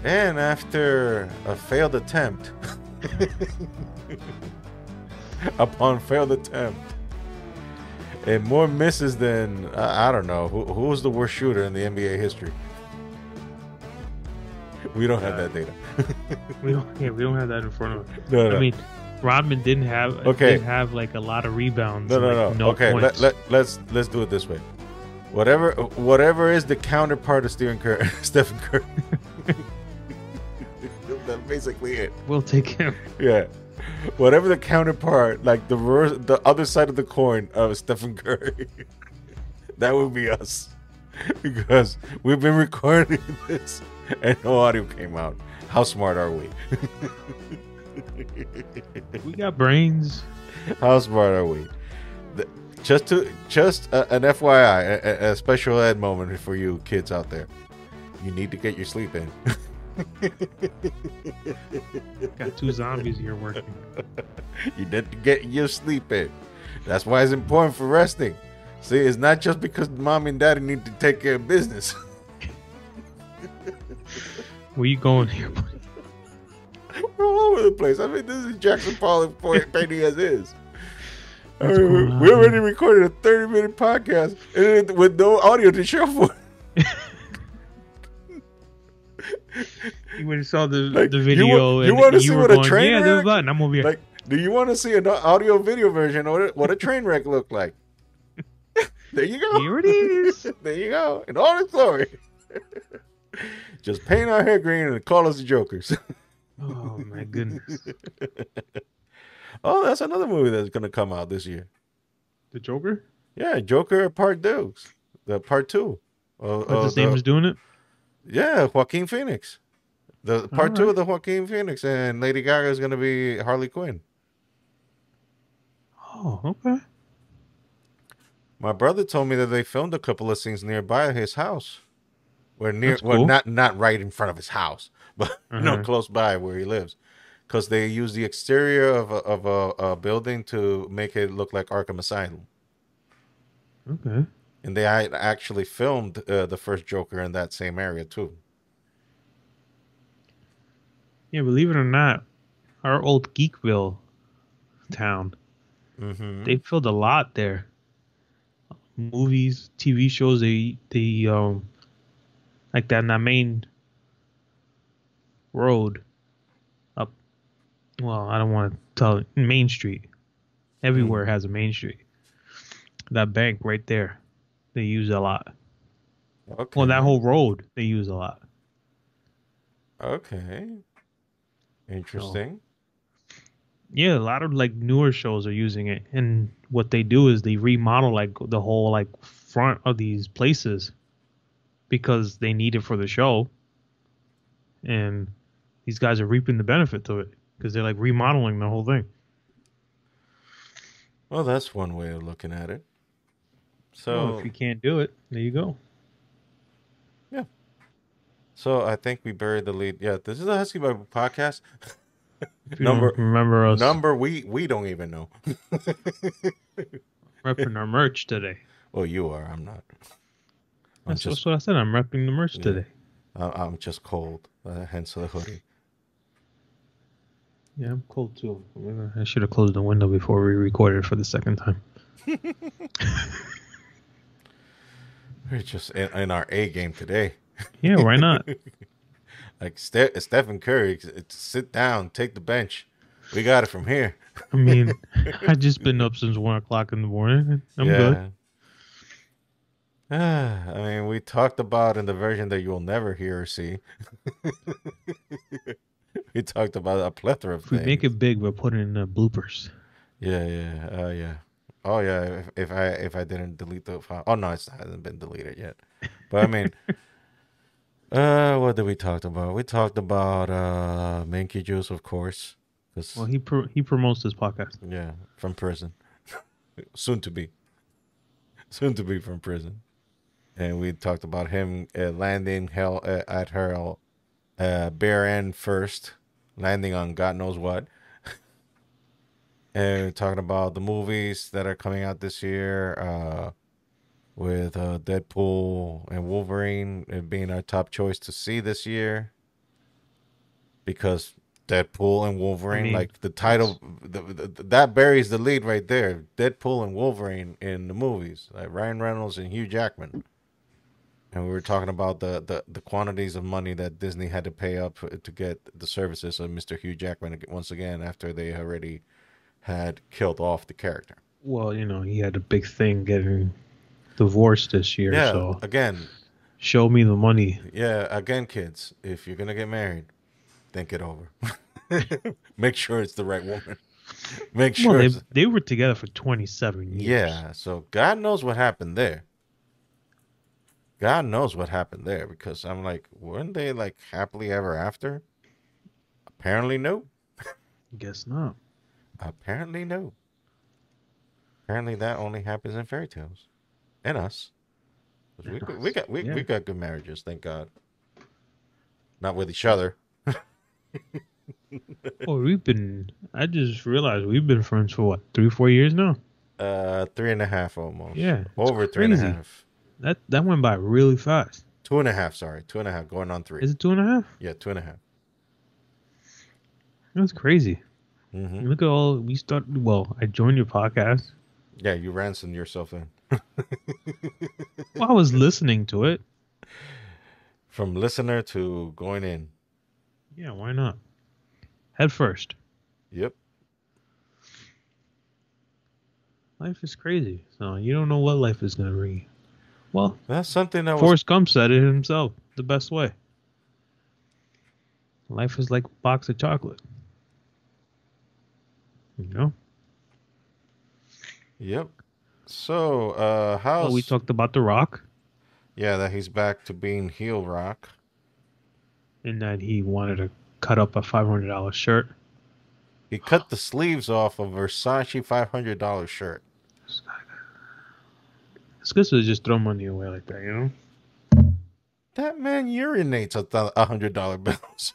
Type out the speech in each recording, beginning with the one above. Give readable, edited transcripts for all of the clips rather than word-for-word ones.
And after a failed attempt, upon failed attempt, and more misses than I don't know who was the worst shooter in the NBA history. We don't have that data. We don't. Yeah, we don't have that in front of us. No. I mean, Rodman didn't have. Okay. Did have like a lot of rebounds. No. Okay, let's do it this way. Whatever is the counterpart of Stephen Curry. That's basically it. We'll take him. Yeah. Whatever the counterpart, like the other side of the coin of Stephen Curry, that would be us. Because we've been recording this and no audio came out. How smart are we? We got brains. How smart are we? Just an FYI, a special ed moment for you kids out there. You need to get your sleep in. Got 2 zombies here working. You need to get your sleep in. That's why it's important for resting. See, it's not just because mom and daddy need to take care of business. Where you going here, buddy? We're all over the place. I mean, this is Jackson Pollock painting as is. I mean, we already recorded a 30-minute podcast with no audio to show for it. You went and saw the video. You want to see what a train wreck? wreck? And I'm over here. Like, do you want to see an audio video version of what a train wreck looked like? There you go. Here it is. There you go. In all its glory. Just paint our hair green and call us the Jokers. Oh my goodness. Oh, that's another movie that's going to come out this year. The Joker? Yeah, Joker Part 2. The Part 2. The same as doing it? Yeah, Joaquin Phoenix. The Part 2 right. of the Joaquin Phoenix, and Lady Gaga is going to be Harley Quinn. Oh, okay. My brother told me that they filmed a couple of scenes nearby his house. That's Well, cool. not right in front of his house, but close by where he lives, because they use the exterior of a building to make it look like Arkham Asylum. Okay. And they actually filmed the first Joker in that same area too. Yeah, believe it or not, our old Geekville town, Mm-hmm. they filmed a lot there. Movies, TV shows, they like that in that main road up. Well, I don't want to tell Main Street. Everywhere has a Main Street. That bank right there, they use a lot. Okay. Well, that whole road they use a lot. Okay. Interesting. Yeah, a lot of like newer shows are using it, and what they do is they remodel like the whole like front of these places because they need it for the show, and these guys are reaping the benefit to it because they're like remodeling the whole thing. Well, that's one way of looking at it. So Well, if you can't do it, there you go. yeah. So I think we buried the lead. Yeah, this is a Husky Bible podcast. If you don't remember us we don't even know. repping our merch today. Well, you are. I'm not. That's what I said. I'm repping the merch today. I'm just cold. Hence the hoodie. Yeah, I'm cold too. I should have closed the window before we recorded for the second time. We're just in our A game today. Yeah, why not? Like Stephen Curry, sit down, take the bench. We got it from here. I mean, I just been up since 1 o'clock in the morning. I'm good. I mean, we talked about in the version that you'll never hear or see. We talked about a plethora of If we things. make it big, we'll put it in the bloopers. Yeah. Oh yeah. If I didn't delete the file, oh no, it hasn't been deleted yet. But I mean, what did we talk about? We talked about Minky Juice, of course. Well, he promotes this podcast. Yeah, from prison, soon to be from prison. And we talked about him landing at her bare end first, landing on God knows what. And we're talking about the movies that are coming out this year, with Deadpool and Wolverine being our top choice to see this year. because Deadpool and I Wolverine, mean, like the title, that buries the lead right there. Deadpool and Wolverine in the movies, like Ryan Reynolds and Hugh Jackman. And we were talking about the quantities of money that Disney had to pay up to get the services of Mr. Hugh Jackman once again after they already had killed off the character. well, he had a big thing getting divorced this year, Yeah, so again, show me the money. kids, if you're gonna get married, think it over. Make sure it's the right woman. Make Well, sure. they were together for 27 years. Yeah, so God knows what happened there. God knows what happened there because I'm like, weren't they like happily ever after? Apparently, no. Guess not. Apparently, no. Apparently, that only happens in fairy tales, and us. 'Cause Yeah. we got good marriages, thank God. Not with each other. Oh, I just realized we've been friends for what, 3, 4 years now? 3.5 almost. Yeah, it's Over crazy. 3.5. That went by really fast. 2.5, sorry. 2.5 going on 3. Is it 2.5? Yeah, 2.5. That's crazy. Mm-hmm. Look at all we started. Well, I joined your podcast. Yeah, you ransomed yourself in. Well, I was listening to it. From listener to going in. Yeah, why not? Head first. Yep. Life is crazy. So you don't know what life is gonna bring you. Well, That's something that was. Forrest Gump said it himself the best way. Life is like a box of chocolate. You know? Yep. So, how's. Well, we talked about The Rock Yeah, that he's back to being heel rock. and that he wanted to cut up a $500 shirt. He cut the sleeves off of Versace $500 shirt. It's good to just throw money away like that, you know? That man urinates $100 bills.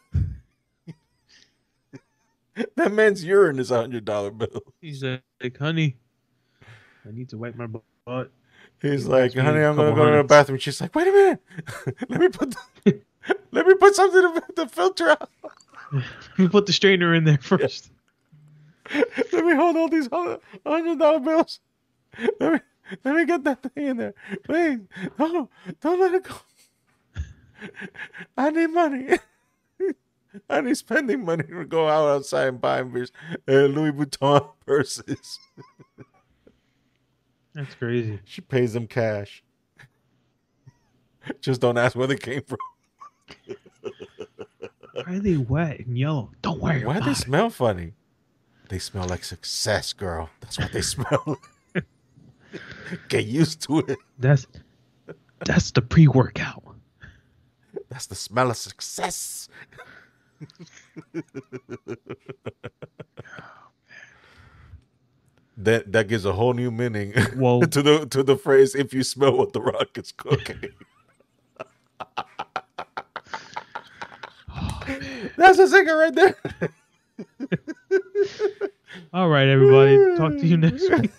That man's urine is $100 bill. He's like, honey, I need to wipe my butt. He's like, me honey, a I'm gonna couple go to the hundreds. bathroom. She's like, wait a minute, let me put something to filter out. Let me put the straightener in there first. Let me hold all these $100 bills. Let me get that thing in there. Wait, no, don't let it go. I need money. I need spending money to go outside and buy Louis Vuitton purses. That's crazy. She pays them cash. Just don't ask where they came from. Why are they wet and yellow? Don't worry Why do about they it. smell funny? They smell like success, girl. That's what they smell. Get used to it. That's the pre-workout. That's the smell of success. That gives a whole new meaning Well, to the phrase "if you smell what the Rock is cooking." That's a singer right there. all right, everybody. Talk to you next week.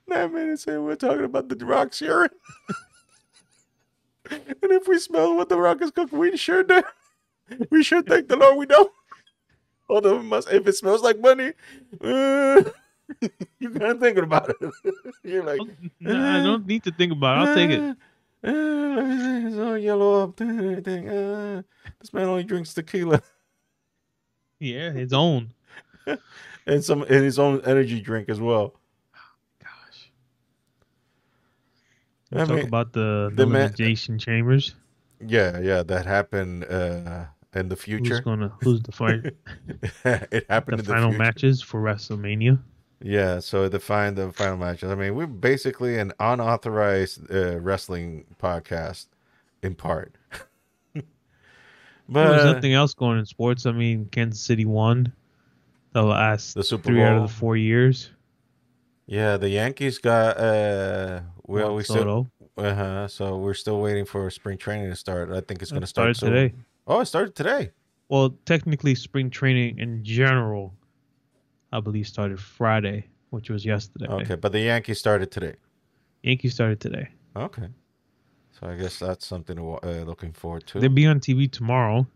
9 minutes in, we're talking about the Rock's urine. And if we smell what the Rock is cooking, we should thank the Lord we don't. Although if it smells like money, you're kind of thinking about it. You're like, Nah, I don't need to think about it. I'll take it. It's all yellow up there and everything. This man only drinks tequila Yeah, his own. and his own energy drink as well. Gosh. I Talk mean, about the the man- elimination chambers. Yeah, that happened in the future. Who's the fight? It happened The in the final future. matches for WrestleMania. Yeah, so it defined the final matches. I mean, we're basically an unauthorized wrestling podcast in part. But There's nothing else going in sports. I mean, Kansas City won the last The Super 3 out Bowl. of the 4 years. yeah, the Yankees got we still Soto. so we're still waiting for spring training to start. I think it's going to It start started today. Oh, it started today. Well, technically, spring training in general, I believe, started Friday, which was yesterday. Okay, but the Yankees started today. Yankees started today. Okay. So I guess that's something to looking forward to. They'll be on TV tomorrow.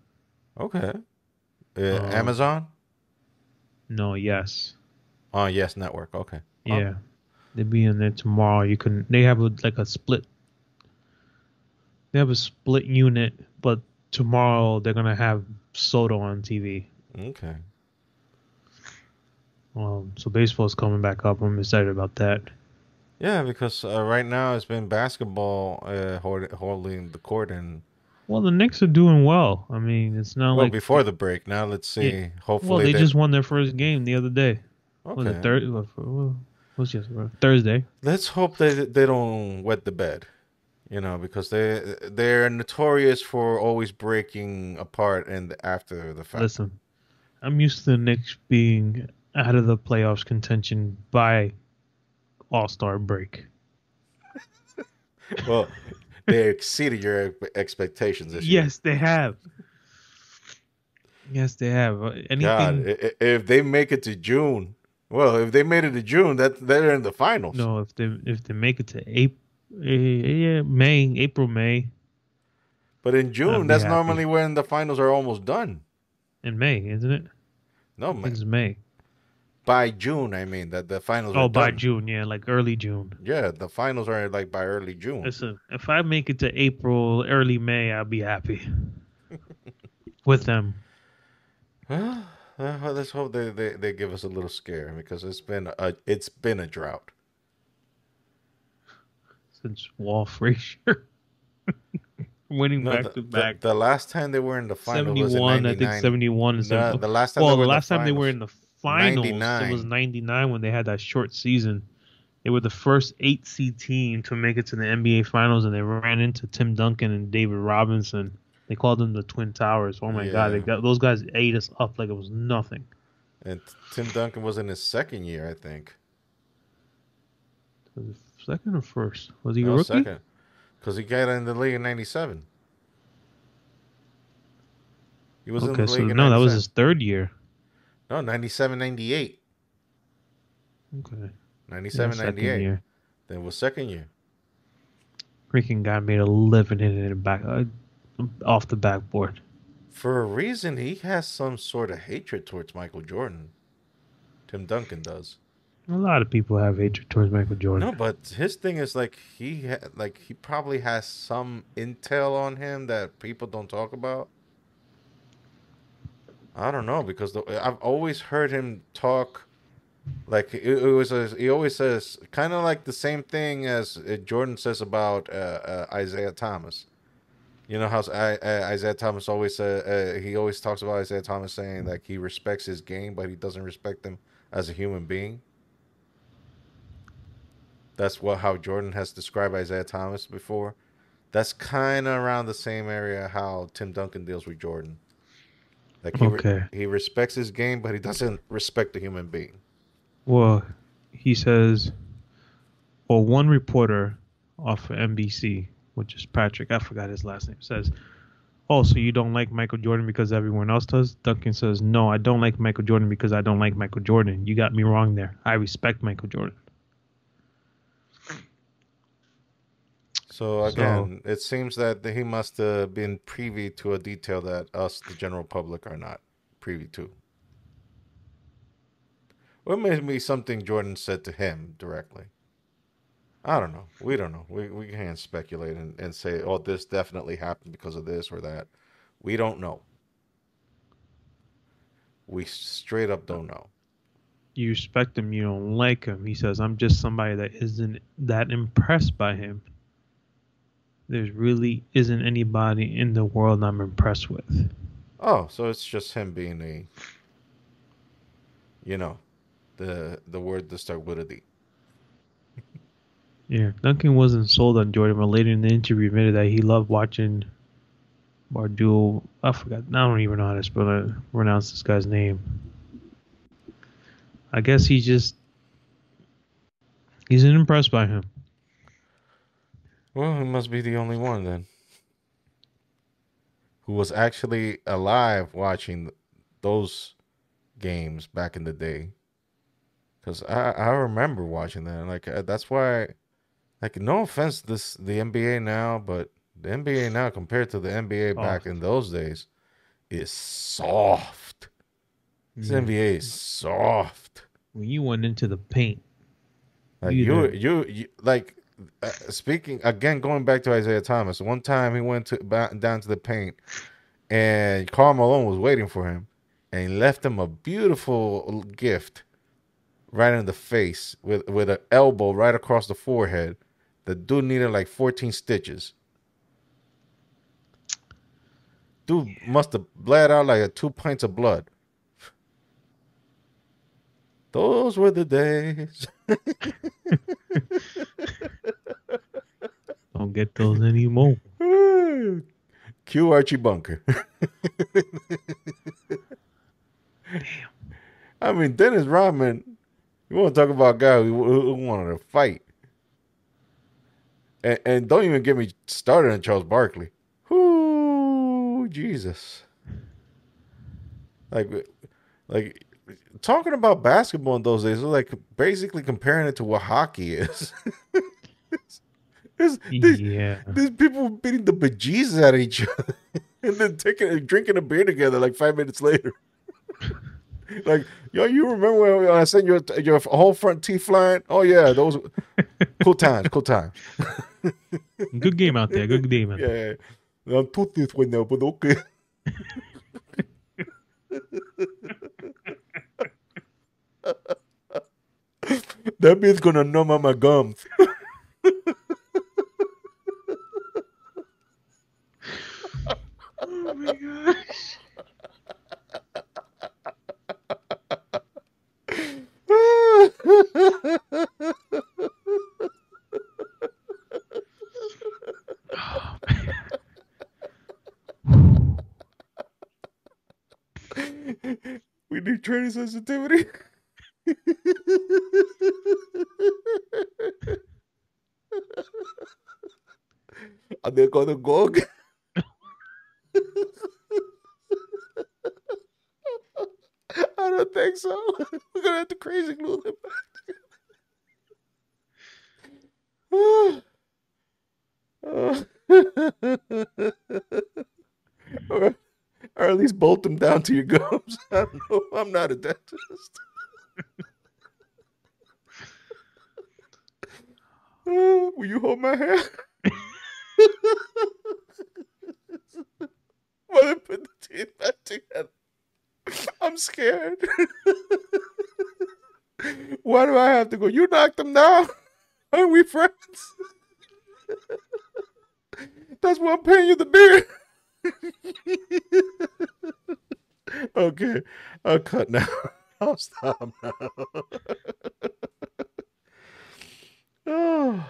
Okay. Um, Amazon? no, yes, Oh, yes, network. Okay. Okay. yeah, they'll be in there tomorrow. You can. They have like a split. They have a split unit, but tomorrow they're gonna have Soto on TV. Okay. So baseball's coming back up. I'm excited about that. Yeah, because right now it's been basketball holding the court, and Well, the Knicks are doing well. I mean, it's not well, like before the break. Now let's yeah. see. Well, Hopefully they they. just won their first game the other day. Was it Okay. third? Was just Thursday? Let's hope they don't wet the bed. Because they're notorious for always breaking apart and after the fact. Listen, I'm used to the Knicks being out of the playoffs contention by All Star break. Well, they exceeded your expectations this year. Yes, they have. Yes, they have. God, Anything? if they make it to June, well, if they made it to June, they're in the finals. No, if they make it to April, yeah, May, April, May, But in I'll June, be that's happy. normally when the finals are almost done. In May, isn't it? No, I think it's May. by June, I mean that the finals are Oh, by done. June, yeah, like early June. Yeah, the finals are like by early June. Listen, if I make it to April, early May, I'll be happy with them. Let's hope they give us a little scare because it's been a drought. Since Wall Frazier winning No, back the, to the back. the last time they were in the finals was in 71, I think '99. 71 and No, 70. the last time they Well, were the in the last time they were finals, in the finals, it was '99. 99 when they had that short season. They were the first 8 seed team to make it to the NBA finals, and they ran into Tim Duncan and David Robinson. They called them the Twin Towers. Oh my God, Yeah, those guys ate us up like it was nothing. and Tim Duncan was in his second year, I think. Was it second or first? Was he a No, rookie? second, because he got in the league in '97. He was in Okay, the so league in no, that was '97. his third year. No, '97, '98. Okay, yeah, 97, second 98. year. Then it was second year. Freaking guy made a living in it back off the backboard. For a reason, he has some sort of hatred towards Michael Jordan. Tim Duncan does. A lot of people have hatred towards Michael No, Jordan. but his thing is like he probably has some intel on him that people don't talk about. I don't know because I've always heard him talk like he always says kind of like the same thing as Jordan says about Isaiah Thomas. You know how Isaiah Thomas always he always talks about Isaiah Thomas saying like he respects his game, but he doesn't respect him as a human being. That's how Jordan has described Isaiah Thomas before. That's kind of around the same area how Tim Duncan deals with Jordan. Like Okay. he respects his game, but he doesn't respect the human being. Well, he says, well, one reporter off of NBC, which is Patrick, I forgot his last name, says, oh, so you don't like Michael Jordan because everyone else does? Duncan says, no, I don't like Michael Jordan because I don't like Michael Jordan. You got me wrong there. I respect Michael Jordan. So So, again, it seems that he must have been privy to a detail that us, the general public, are not privy to. Or maybe something Jordan said to him directly. I don't know. We don't know. We can't speculate and say, oh, this definitely happened because of this or that. We don't know. We straight up don't know. you respect him, you don't like him. He says, I'm just somebody that isn't that impressed by him. There's really isn't anybody in the world I'm impressed with. Oh, so it's just him being you know, the word to start with a D. Yeah, Duncan wasn't sold on Jordan, but later in the interview admitted that he loved watching Barduel. I forgot. I don't even know how to pronounce this guy's name. I guess he's impressed by him. Well, he must be the only one then who was actually alive watching those games back in the day. Because I remember watching that. Like that's why, like, no offense to the NBA now, but the NBA now compared to the NBA Oh, back in those days is soft. This NBA is soft. When you went into the paint, Like you like speaking again, going back to Isaiah Thomas. One time he went down to the paint, and Karl Malone was waiting for him, and he left him a beautiful gift right in the face with an elbow right across the forehead. The dude needed like 14 stitches. Dude must have bled out like 2 pints of blood. Those were the days. don't get those anymore. Cue Archie Bunker. Damn. I mean, Dennis Rodman, you want to talk about a guy who wanted to fight. And don't even get me started on Charles Barkley. Whoo, Jesus. Like talking about basketball in those days, was like basically comparing it to what hockey is. These people beating the bejesus out of each other and then drinking a beer together like 5 minutes later. Like, yo, you remember when I sent your whole front teeth flying? Oh yeah, those cool times. Good game out there. Good game out there. Yeah, I'm tooth this way now, but okay. That bit's gonna numb out my gums. Oh my gosh. Oh, We need training sensitivity. Are they gonna go again? I don't think so. We're gonna have to crazy glue them back. or at least bolt them down to your gums. I don't know. I'm not a dentist. Will you hold my hand? While I put the teeth back together. I'm scared. Why do I have to go? You knocked them down. Aren't we friends? That's why I'm paying you the beer. Okay, I'll cut now. I'll stop now. Oh.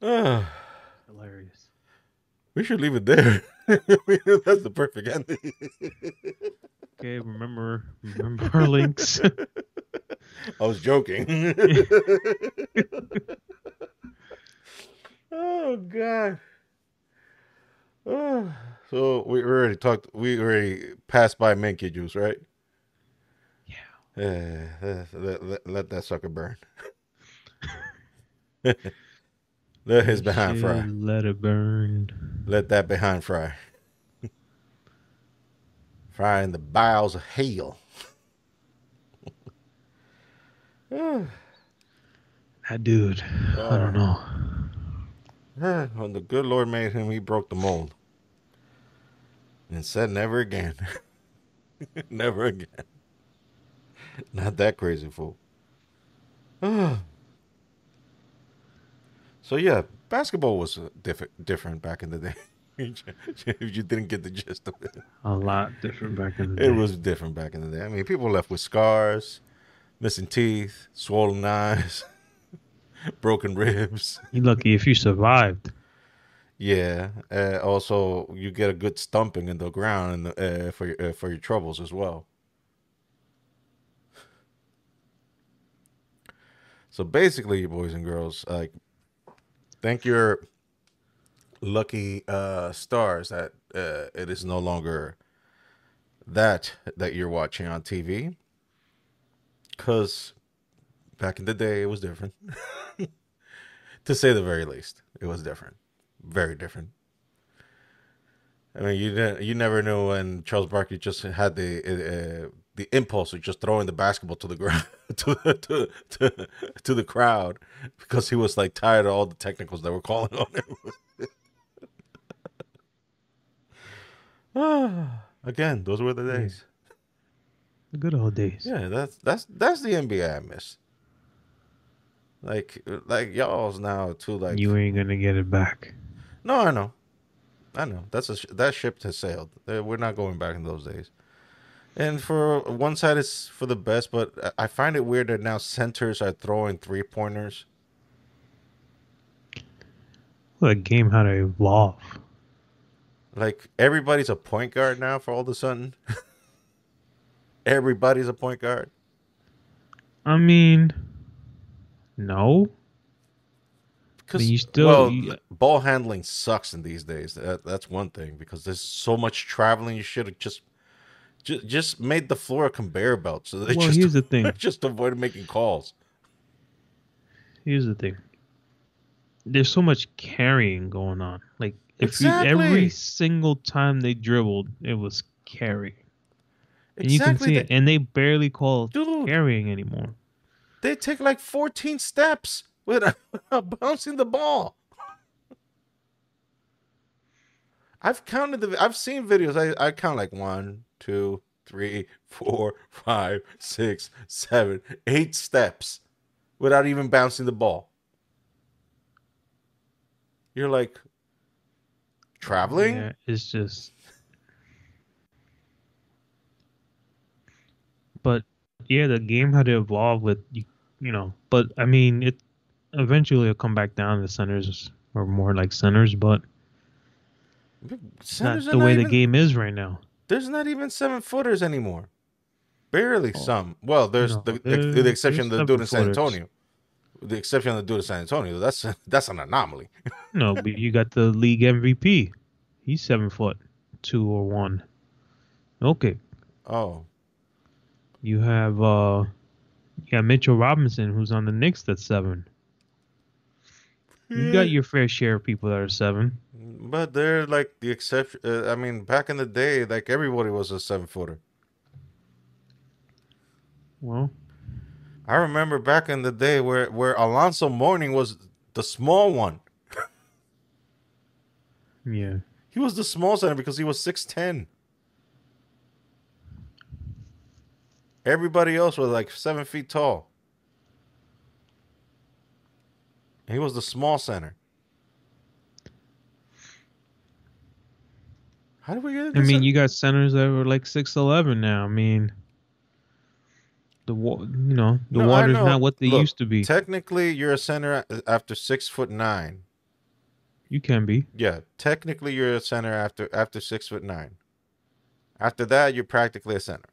hilarious. We should leave it there. That's the perfect ending. Okay, remember our links. I was joking. Oh God. Oh. So we already passed by Minky Juice, right? Yeah. Let that sucker burn. Let his behind fry. Let it burn. Let that behind fry. Fry in the bowels of hell. That dude. I don't know. When the good Lord made him, he broke the mold. And said never again. Never again. Not that crazy fool. So yeah, basketball was different back in the day. If you didn't get the gist of it. A lot different back in the day. It was different back in the day. I mean, people left with scars, missing teeth, swollen eyes, broken ribs. You're lucky if you survived. Yeah. Also, you get a good stumping in the ground for your troubles as well. So basically, boys and girls, like, thank your lucky stars that it is no longer that you're watching on TV. Because back in the day, it was different. To say the very least, it was different. Very different. I mean, you never knew when Charles Barkley just had the impulse of just throwing the basketball to the ground to the crowd because he was like tired of all the technicals that were calling on him. Again, those were the Yeah, days. the good old days. Yeah, that's the NBA I miss. Like y'all's now too. Like, You ain't gonna get it back. no, I know. That ship has sailed. We're not going back in those days. And for one side, it's for the best, but I find it weird that now centers are throwing 3 pointers. Well, the game had to evolve. Like everybody's a point guard now. For all of a sudden, everybody's a point guard. I mean, no. I mean, Because you still. well, ball handling sucks in these days. That's one thing. Because there's so much traveling. You should have just made the floor a conveyor belt, so they Well, just here's the thing. just avoided making calls. Here's the thing. There's so much carrying going on. Like if you every Exactly, single time they dribbled, it was carrying, and you can exactly. see it. And they barely call Dude, carrying anymore. they take like 14 steps without bouncing the ball. I've seen videos. I count like 1, 2, 3, 4, 5, 6, 7, 8 steps without even bouncing the ball. You're like traveling. Yeah, it's just. But yeah, the game had to evolve with you. But I mean, it eventually will come back down to centers or more like centers, but it's Centers not are the not way the even. game is right now. There's not even 7 footers anymore. Barely Oh, some. Well, there's no, the exception there's of the dude seven in San footers. Antonio. The exception of the dude in San Antonio. That's an anomaly. No, but you got the league MVP. He's 7 foot, 2 or 1. Okay, Oh, you got Mitchell Robinson who's on the Knicks that's 7. You got your fair share of people that are 7. but they're like the exception. I mean, back in the day, like everybody was a 7 footer. Well, I remember back in the day where Alonso Mourning was the small one. yeah. He was the small center because he was 6'10". Everybody else was like 7 feet tall. And he was the small center. How did we get I this? mean, you got centers that were like 6'11" now. I mean, the No, I water's know. not what they Look, used to be. technically, you're a center after 6'9". You can be. Yeah, technically, you're a center after 6'9". After that, you're practically a center.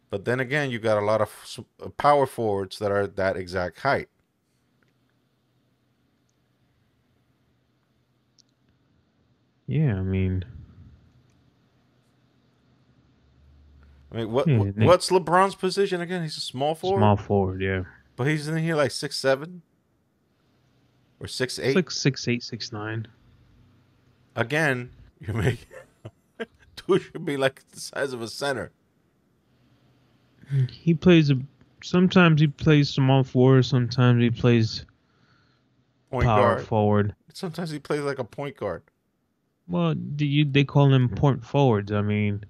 But then again, you got a lot of power forwards that are that exact height. Yeah, I mean, I mean, yeah, what's LeBron's position again? He's a small forward, small forward. Yeah, but he's in here like 6'7" or six it's eight. like 6'8", 6'9". Again, you make two should be like the size of a center. He plays sometimes he plays small forward, sometimes he plays Point power guard. forward. Sometimes he plays like a point guard. Well, they call them point forwards. I mean,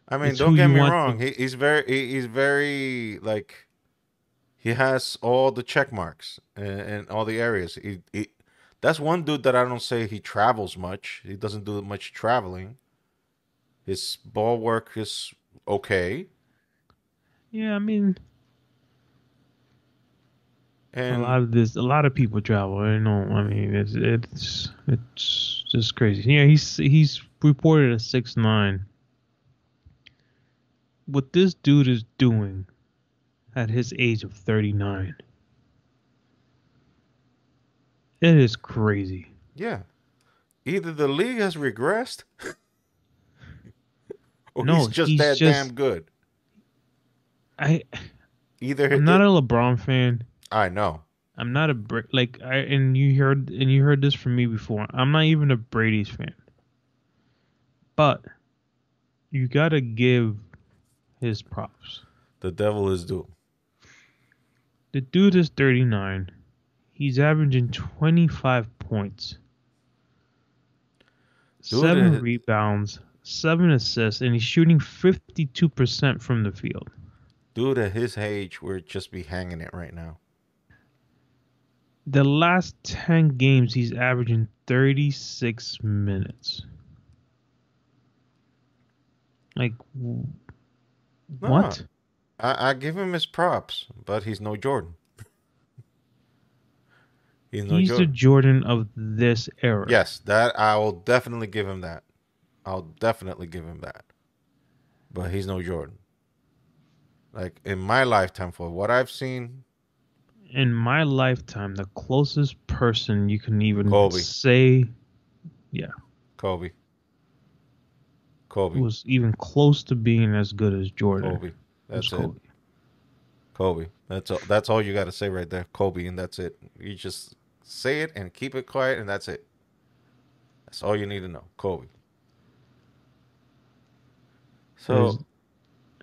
I mean, it's don't who get you me want wrong. to. He's very like he has all the check marks and all the areas. That's one dude that I don't say he travels much. He doesn't do much traveling. His ball work is okay, Yeah, I mean, and a lot of people travel. I know. I mean, it's just crazy. Yeah, he's reported a 6'9". What this dude is doing at his age of 39, it is crazy. yeah, either the league has regressed or No, he's just he's that damn just good. I. Either I'm not a LeBron fan. I know. I'm not a like I and you heard this from me before. I'm not even a Brady's fan, but you gotta give his props. The devil is due. The dude is 39. He's averaging 25 points, seven Dude, rebounds, 7 assists, and he's shooting 52% from the field. dude, at his age, we're just be hanging it right now. The last 10 games, he's averaging 36 minutes. Like, No, what? I give him his props, but he's no Jordan. He's no He's the Jordan. Jordan of this era. Yes, that I will definitely give him that. I'll definitely give him that. But he's no Jordan. Like in my lifetime, for what I've seen, In my lifetime, the closest person you can even Kobe, say, yeah, Kobe, who Kobe, was even close to being as good as Jordan Kobe. was That's it. Kobe. Kobe. That's all. That's all you got to say right there. Kobe, and that's it. You just say it and keep it quiet, and that's it. That's all you need to know. Kobe. There's, So,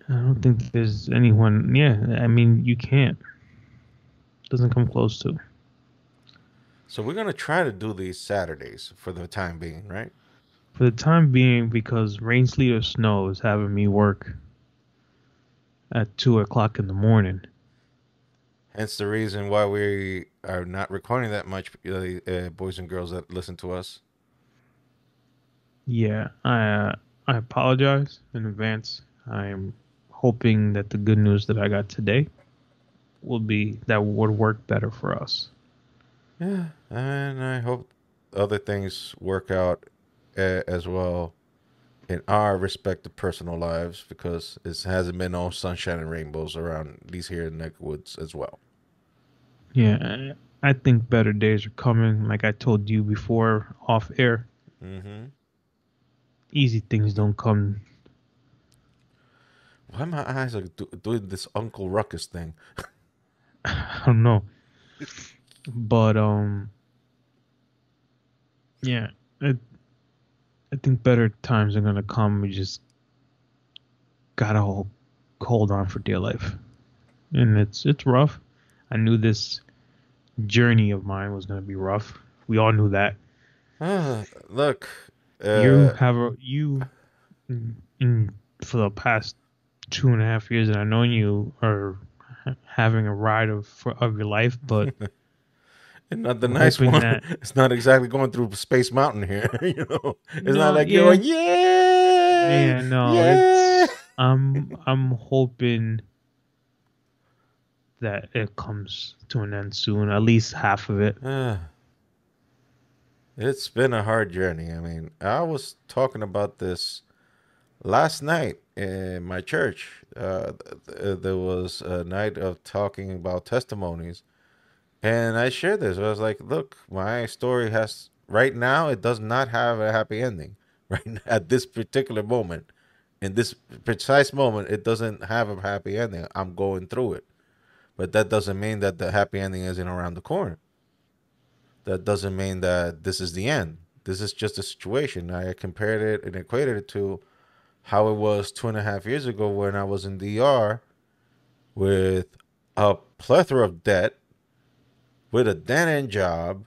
I don't think there's anyone. Yeah, I mean, you can't. Doesn't come close to. so we're gonna try to do these Saturdays for the time being, right? For the time being, because rain, sleet, or snow is having me work at 2 o'clock in the morning. Hence the reason why we are not recording that much, boys and girls that listen to us. Yeah, I apologize in advance. I'm hoping that the good news that I got today will be that would work better for us. Yeah, and I hope other things work out as well in our respective personal lives because it hasn't been all sunshine and rainbows around these here neck woods as well. Yeah, I think better days are coming. Like I told you before off air, Mm-hmm. easy things don't come. Why my eyes are doing this Uncle Ruckus thing? I don't know, but yeah, I, I think better times are gonna come. We just gotta hold on for dear life, and it's rough. I knew this journey of mine was gonna be rough. We all knew that. Look, You uh, have in for the past 2.5 years that I know you are having a ride of your life, but and not the I'm nice hoping one. that It's not exactly going through Space Mountain here. You know, it's not no, like you're yeah, going, yay, yeah, no, yeah. it's I'm hoping that it comes to an end soon, at least half of it. It's been a hard journey. I mean, I was talking about this last night in my church. There was a night of talking about testimonies, and I shared this. I was like, "Look, my story has right now. It does not have a happy ending. Right at this particular moment, in this precise moment, it doesn't have a happy ending. I'm going through it, but that doesn't mean that the happy ending isn't around the corner. That doesn't mean that this is the end. This is just a situation. I compared it and equated it to how it was 2.5 years ago when I was in DR with a plethora of debt, with a dead end job.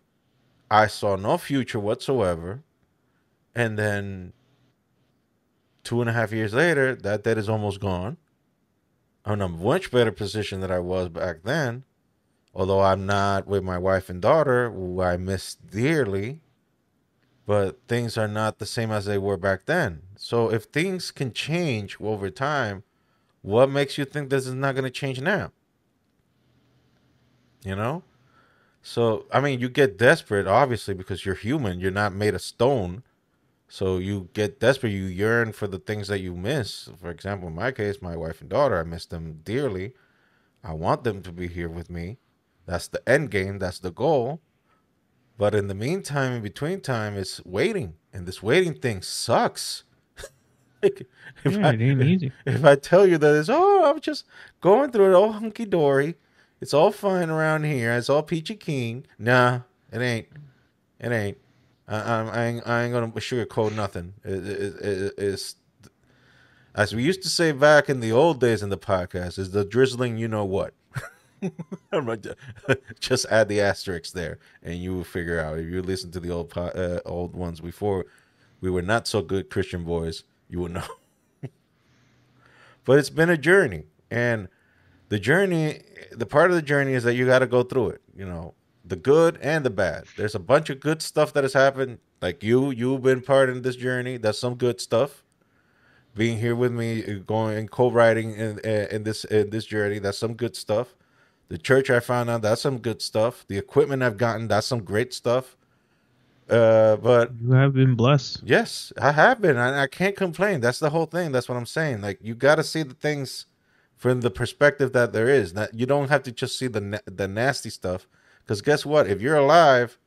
I saw no future whatsoever. And then 2.5 years later, that debt is almost gone. I'm in a much better position than I was back then. Although I'm not with my wife and daughter, who I miss dearly, but things are not the same as they were back then. So if things can change over time, what makes you think this is not going to change now? You know? So, I mean, you get desperate, obviously, because you're human. You're not made of stone. So you get desperate. You yearn for the things that you miss. For example, in my case, my wife and daughter, I miss them dearly. I want them to be here with me. That's the end game. That's the goal. But in the meantime, in between time, it's waiting. And this waiting thing sucks. Like, if Yeah, I it ain't easy. if I tell you that it's I'm just going through it all hunky dory, It's all fine around here. It's all peachy keen. Nah, it ain't. It ain't. I ain't gonna sugarcoat nothing. It's as we used to say back in the old days in the podcast. Is the drizzling? You know what? I'm like, just add the asterisk there, and you will figure out. If you listen to the old ones before, we were not so good Christian boys. You will know. But it's been a journey, and the journey, the part of the journey is that you got to go through it. You know, the good and the bad. There's a bunch of good stuff that has happened. Like you've been part in this journey. That's some good stuff. Being here with me, going and co-writing in this journey. That's some good stuff. The church I found out, that's some good stuff. The equipment I've gotten, that's some great stuff. But You have been blessed. yes, I have been. I can't complain. That's the whole thing. That's what I'm saying. Like you got to see the things from the perspective that there is. That you don't have to just see the nasty stuff. Because guess what? If you're alive,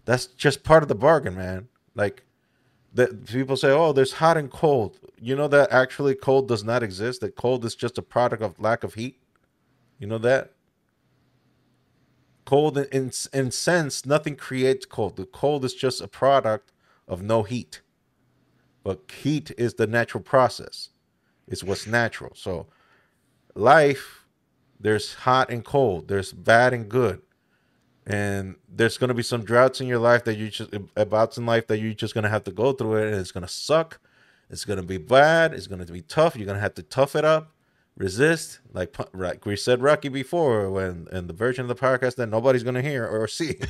that's just part of the bargain, man. Like that people say, oh, there's hot and cold. You know that actually cold does not exist. That cold is just a product of lack of heat. You know that? Cold in sense, nothing creates cold. The cold is just a product of no heat. But heat is the natural process. It's what's natural. So life, there's hot and cold. There's bad and good. And there's going to be some droughts in your life that you just, bouts in life that you're just going to have to go through it. And it's going to suck. It's going to be bad. It's going to be tough. You're going to have to tough it up. Resist, like we said Rocky before, when in the version of the podcast that nobody's gonna hear or see.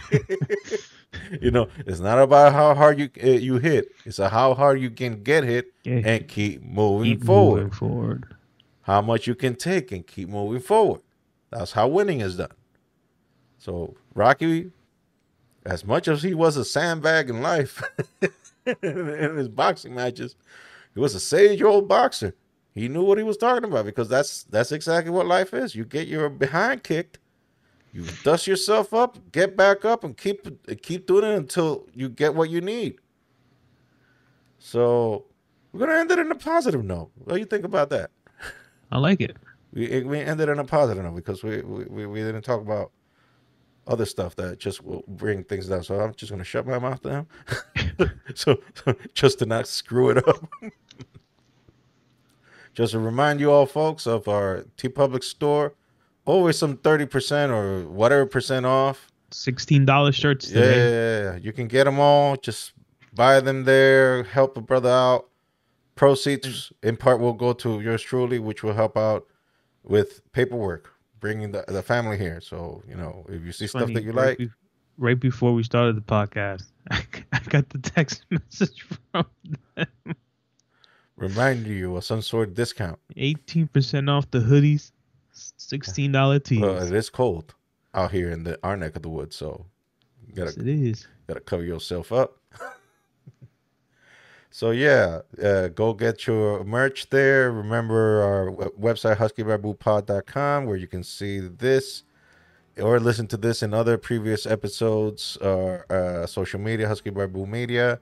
You know, it's not about how hard you hit; it's how hard you can get hit and keep moving forward. How much you can take and keep moving forward. That's how winning is done. So Rocky, as much as he was a sandbag in life in his boxing matches, he was a sage old boxer. He knew what he was talking about because that's exactly what life is. You get your behind kicked, you dust yourself up, get back up, and keep doing it until you get what you need. So we're gonna end it in a positive note. What do you think about that? I like it. We ended in a positive note because we didn't talk about other stuff that just will bring things down. So I'm just gonna shut my mouth down, so just to not screw it up. Just to remind you all, folks, of our TeePublic store. Always some 30% or whatever percent off. $16 shirts today. Yeah, you can get them all. Just buy them there. Help a brother out. Proceeds, in part, will go to yours truly, which will help out with paperwork, bringing the family here. So, you know, if you see stuff that you like. Right before we started the podcast, I got the text message from them. Remind you of some sort of discount. 18% off the hoodies, $16 tees. Well, it is cold out here in our neck of the woods, so you gotta, yes, it is. Gotta cover yourself up. So yeah, go get your merch there. Remember our website, huskybambopod.com, where you can see this or listen to this in other previous episodes. Social media, Husky Bamboo Media.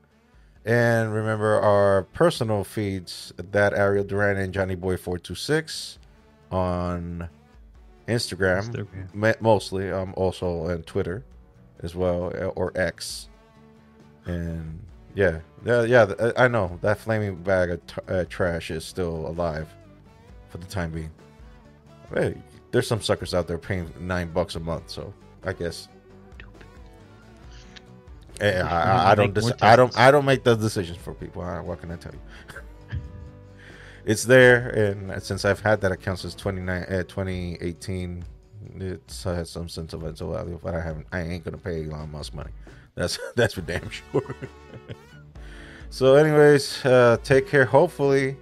And remember our personal feeds, that Ariel Duran and Johnny Boy 426 on Instagram. Mostly. I'm also on Twitter as well, or X. And yeah, I know that flaming bag of trash is still alive for the time being. Hey, there's some suckers out there paying $9 a month, so I guess. I don't make those decisions for people. What can I tell you? It's there, and since I've had that account since 2018, it's had some sentimental value. But I ain't gonna pay Elon Musk money. That's for damn sure. So, anyways, take care. Hopefully,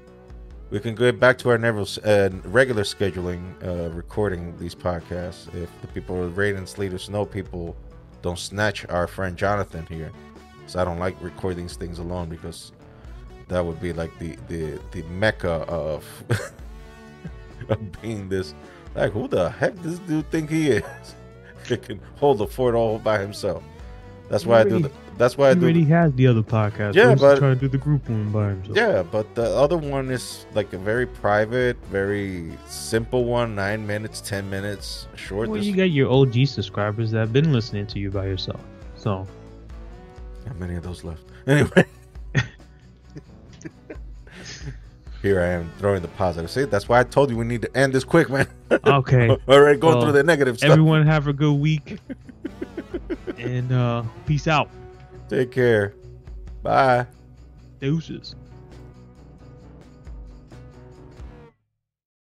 we can get back to our regular scheduling, recording these podcasts. If the people rating Sleeter Snow people don't snatch our friend Jonathan here, so I don't like recording these things alone, because that would be like the mecca of of being this, like, who the heck does this dude think he is? He can hold the fort all by himself. That's why I do. That's why I He do. already has the other podcast. Yeah, He's but trying to do the group one by himself. Yeah, but the other one is like a very private, very simple one. 9 minutes, 10 minutes, short. Well, you got your OG subscribers that have been listening to you by yourself. So, how many of those left? Anyway, here I am throwing the positive. See, that's why I told you we need to end this quick, man. okay. All right, go through the negative stuff. Everyone have a good week. And peace out. Take care. Bye. Deuces.